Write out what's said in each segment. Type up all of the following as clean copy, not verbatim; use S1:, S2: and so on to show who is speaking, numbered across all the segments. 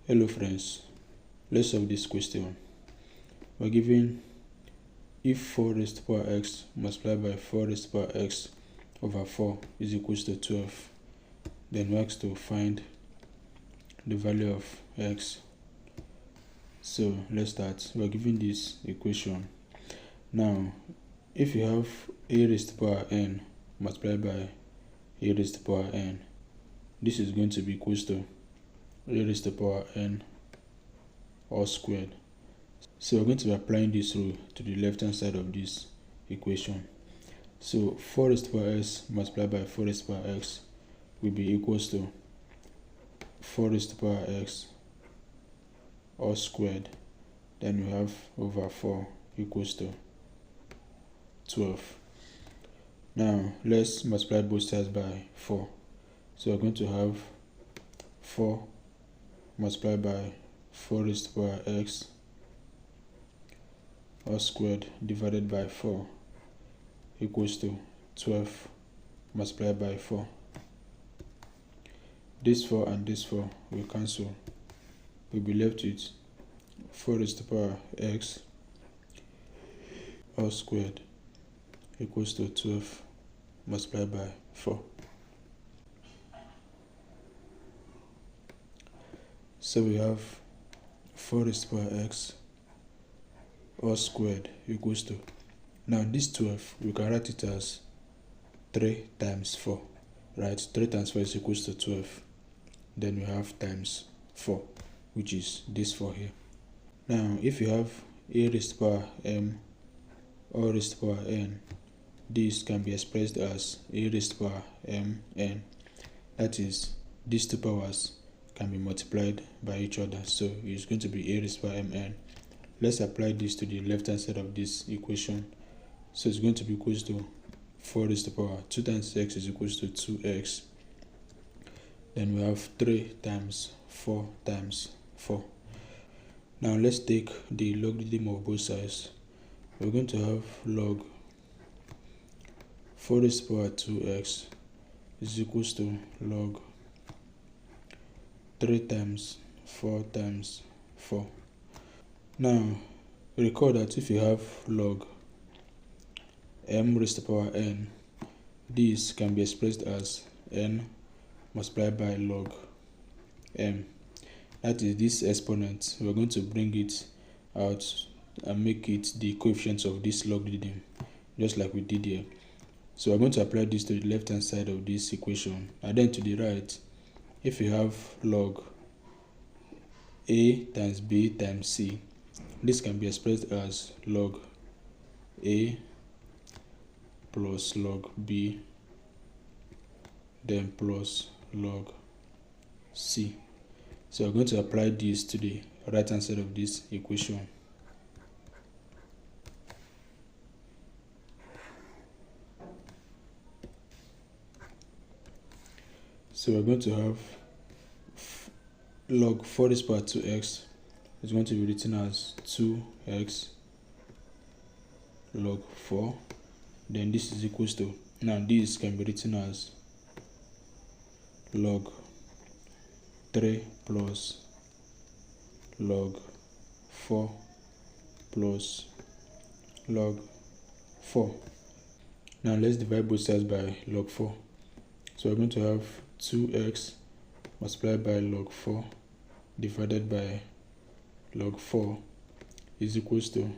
S1: Hello friends, let's solve this question. We're given if 4 raised to the power x multiplied by 4 raised to the power x over 4 is equals to 12, then we ask to find the value of x. So let's start. We're given this equation. Now, if you have a raised to the power n multiplied by a raised to the power n, this is going to be equals to a raised to the power n all squared. So we're going to be applying this rule to the left hand side of this equation. So 4 raised to the power s multiplied by 4 raised to the power x will be equals to 4 raised to the power x all squared. Then we have over 4 equals to 12. Now let's multiply both sides by 4. So we're going to have 4 multiplied by 4 raised to the power x all squared divided by 4 equals to 12 multiplied by 4. This 4 and this 4 will cancel. We'll be left with 4 raised to the power x all squared equals to 12 multiplied by 4. So we have 4 raised to the power x all squared equals to, now this 12 we can write it as 3 times 4, right? 3 times 4 is equals to 12. Then we have times 4, which is this 4 here. Now if you have a raised to the power m or raised to the power n, this can be expressed as a raised to the power m n. That is, these two powers can be multiplied by each other, so it's going to be a raised to the power m n. Let's apply this to the left hand side of this equation. So it's going to be equals to 4 raised to the power 2 times x is equals to 2x. Then we have 3 times 4 times 4. Now let's take the logarithm of both sides. We're going to have log 4 raised to the power 2x is equals to log 3 times 4 times 4. Now recall that if you have log m raised to the power n, this can be expressed as n multiplied by log m. That is, this exponent, we're going to bring it out and make it the coefficient of this logarithm, just like we did here. So we're going to apply this to the left hand side of this equation, and then to the right, if you have log a times b times c, this can be expressed as log a plus log b then plus log c. So we're going to apply this to the right hand side of this equation. So we're going to have log 4 raised to the power 2x is going to be written as 2x log 4. Then this is equals to, now this can be written as log 3 plus log 4 plus log 4. Now let's divide both sides by log 4. So we're going to have 2x multiplied by log 4 divided by log 4 is equals to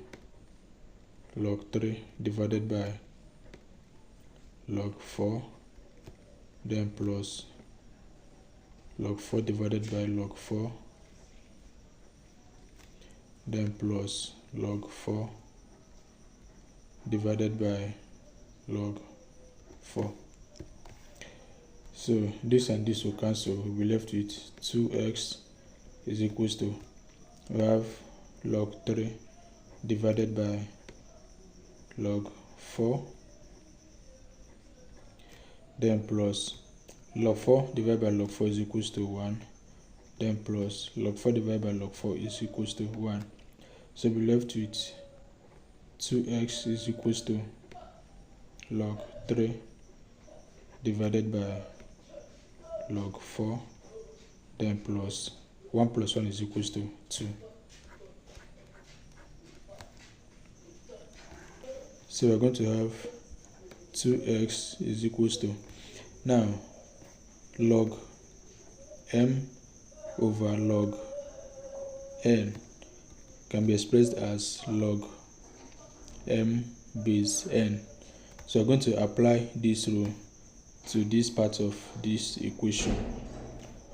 S1: log 3 divided by log 4 then plus log 4 divided by log 4 then plus log 4 divided by log 4. So this and this will cancel. We'll be left with 2x is equals to, we have log 3 divided by log 4 then plus log 4 divided by log 4 is equals to 1, then plus log 4 divided by log 4 is equals to 1. So we'll be left with 2x is equals to log 3 divided by log 4 then plus 1 plus 1 is equals to 2. So we're going to have 2x is equals to, now log m over log n can be expressed as log m base n. So we're going to apply this rule to this part of this equation.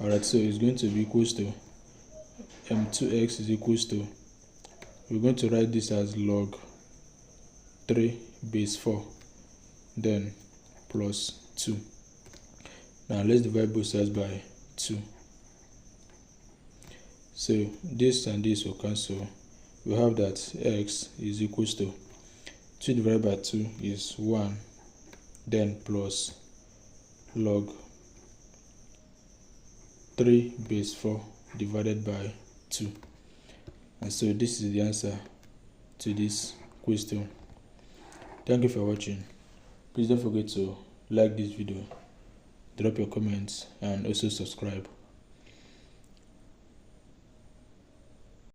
S1: Alright, so it's going to be equals to m2x is equals to, we're going to write this as log 3 base 4, then plus 2. Now let's divide both sides by 2. So this and this will cancel. We have that x is equals to 2 divided by 2 is 1, then plus log 3 base 4 divided by 2. And so this is the answer to this question. Thank you for watching. Please don't forget to like this video, drop your comments, and also subscribe.